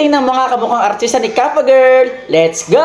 Rating ng mga kamukhang artista ni Kappa Girl. Let's go!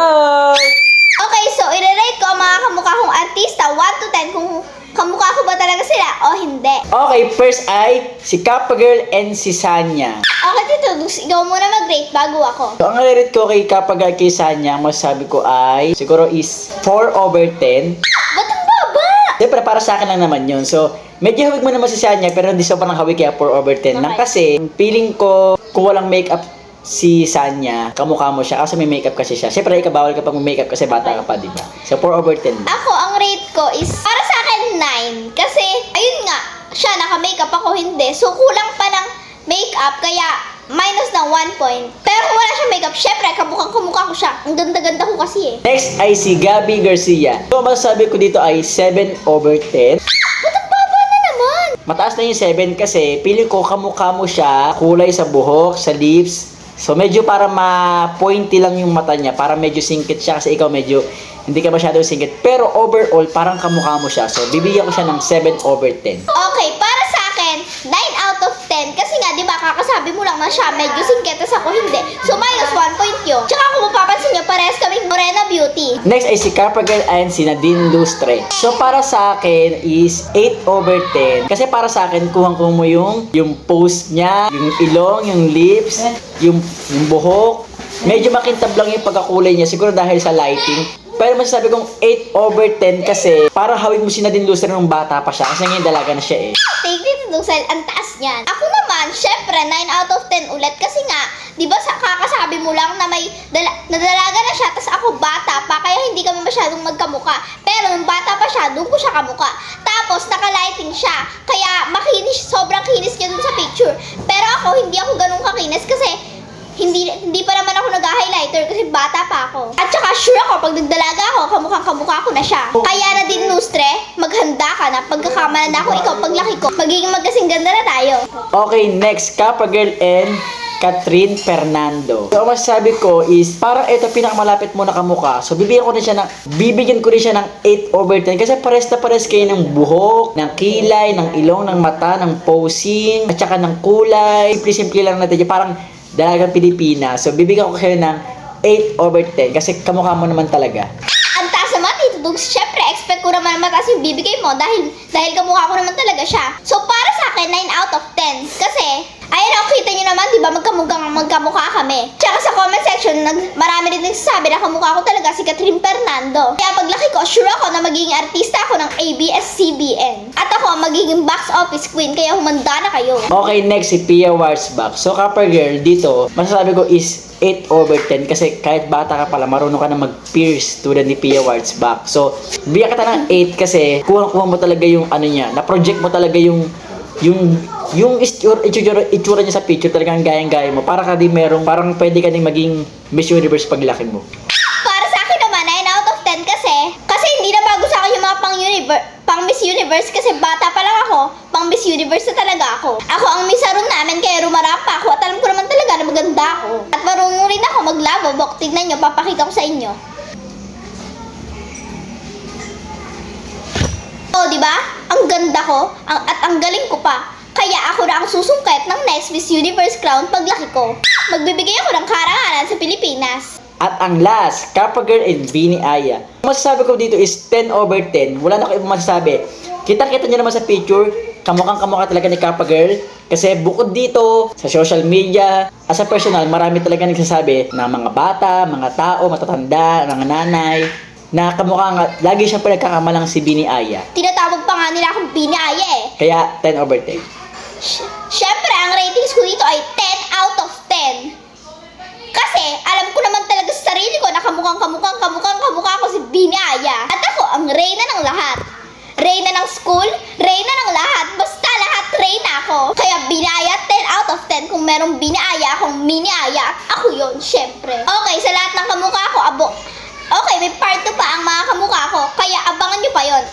Okay, so i-rate ko ang mga kamukha kong artista 1 to 10 kung kamukha ko ba talaga sila o hindi. Okay, first ay si Kappa Girl and si Sanya. Okay, Tito Dux, ikaw muna mag-rate bago ako. So, ang rate ko kay Kappa Girl kay Sanya, masasabi ko ay siguro is 4/10. Ba't ang baba? Siyempre, para sa akin lang naman yun. So, medyo hawig mo naman si Sanya, pero hindi sobrang hawig kaya 4/10 lang. Kasi, feeling ko, kung walang makeup si Sanya, kamukha mo siya. Kasi may makeup kasi siya. Siyempre, ikabawal ka pag may makeup kasi bata ka pa, di ba? So, 4/10 lang. Ako, ang rate ko is para sa akin 9. Kasi, ayun nga, siya naka-makeup ako hindi. So, kulang pa ng makeup, kaya minus ng 1 point. Pero kung wala siyang makeup, syempre, kamukha ko siya. Ang ganda-ganda ko kasi eh. Next ay si Gabby Garcia. So, masasabi ko dito ay 7/10. Ba't ang baba na naman? Mataas na yung 7 kasi feeling ko kamukha mo siya, kulay sa buhok, sa lips. So medyo para ma-pointy lang yung mata niya, para medyo singkit siya kasi ikaw medyo hindi ka masyadong singkit. Pero overall, parang kamukha mo siya. So bibigyan ko siya ng 7/10. Okay, para sa akin, 9 out of 10. Kasi nga, di ba, kakasabi mo lang na siya medyo singkit, tas ako hindi. So minus 1 point yun. Tsaka kung mapapansin nyo, parehas kaming Morena Beauty. Next ay si Kappa Girl and si Nadine Lustre. So para sa akin is 8/10. Kasi para sa akin, kuhang-kuha mo yung pose niya, yung ilong, yung lips, yung buhok. Medyo makintab lang yung pagkakulay niya, siguro dahil sa lighting. Pero masasabi kong 8/10 kasi parang hawig mo si Nadine Lustre nung bata pa siya kasi ngayon dalaga na siya eh. Take dito Dusel, ang taas niyan. Ako naman, syempre, 9 out of 10 ulit. Kasi nga, di ba kakasabi mo lang na may nadalaga na siya, tas ako bata pa, kaya hindi kami masyadong magkamuka. Pero nung bata pa siya, doon ko siya kamuka. Tapos, naka-lighting siya. Kaya, makinis, sobrang kinis niya dun sa picture. Pero ako, hindi ako ganun kakinis kasi hindi pa naman ako nag-highlighter kasi bata pa ako. At saka sure ako, pag nagdalaga ako, kamukha ko na siya. Kaya na din, Lustre, maghanda ka na. Pagkakamalan na ako, ikaw paglaki ko, magiging magkasing ganda na tayo. Okay, next, Kappa Girl and Catherine Fernando. So, ang masasabi ko is, parang ito pinakamalapit mo na kamukha. So, bibigyan ko rin siya ng 8/10 kasi pares na pares kayo ng buhok, ng kilay, ng ilong, ng mata, ng posing, at saka ng kulay. Simple lang natin. Parang dalagang Pilipinas. So, bibigyan ko kayo ng 8/10 kasi kamukha mo naman talaga. Ang taas naman, Tito Dugs. Syempre, expect ko naman mataas yung bibigay mo dahil kamukha ko naman talaga siya. So, para sa akin, 9 out of 10. Kasi, ayun ako, kita nyo naman, di ba, magkamukha kami. Tsaka sa comment section, marami rin nagsasabi na kamukha ko talaga si Catherine Fernando. Kaya paglaki ko, sure ako na magiging artista ako ng ABS-CBN. At ako, magiging box office queen, kaya humanda na kayo. Okay, next si Pia Wurtzbach. So, Kappa Girl, dito, masasabi ko is 8/10 kasi kahit bata ka pala, marunong ka na mag-pierce tulad ni Pia Wurtzbach. So, bigyan kita ng 8 kasi kuha mo talaga yung ano niya, na-project mo talaga yung itsura niya sa picture, talagang gayang-gaya mo. Para ka din parang pwede ka din maging Miss Universe paglaki mo. Para sa akin naman, 9 out of 10 kasi hindi na bago sa akin yung mga pang Miss Universe kasi bata pa lang ako, pang Miss Universe na talaga ako. Ako ang Miss Harun namin kaya rumarapa ako at alam ko naman talaga na maganda ako. At marunong rin ako maglabok. Tignan nyo, papakita ko sa inyo. Oh, di ba? Ang ganda ko at ang galing ko pa. Kaya ako na ang susungkit ng next Miss Universe crown paglaki ko. Magbibigay ako ng karangalan sa Pilipinas. At ang last, Kappa Girl and Beanie Aya. Ang masasabi ko dito is 10/10. Wala na ko ibang masasabi. Kita-kita nyo naman sa picture, kamukha talaga ni Kappa Girl. Kasi bukod dito, sa social media, as a personal, marami talaga nagsasabi na mga bata, mga tao, matatanda, mga nanay, na kamukha nga, lagi siyang pinagkakamalang si Beanie Aya. Tinatawag pa nga nila akong Beanie Aya eh. Kaya 10/10. Siyempre, ang ratings ko dito ay 10 out of 10. Kasi, alam ko naman talaga sa sarili ko na kamukha ko si Beanie Aya. At ako, ang reyna ng lahat. Reyna ng school, reyna ng lahat. Basta lahat reyna ako. Kaya Beanie Aya, 10 out of 10. Kung merong Beanie Aya, akong Mini Aya, ako yun, syempre. Okay, sa lahat ng kamukha ko, Okay, may part 2 pa ang mga kamukha ko. Kaya abangan nyo pa yon.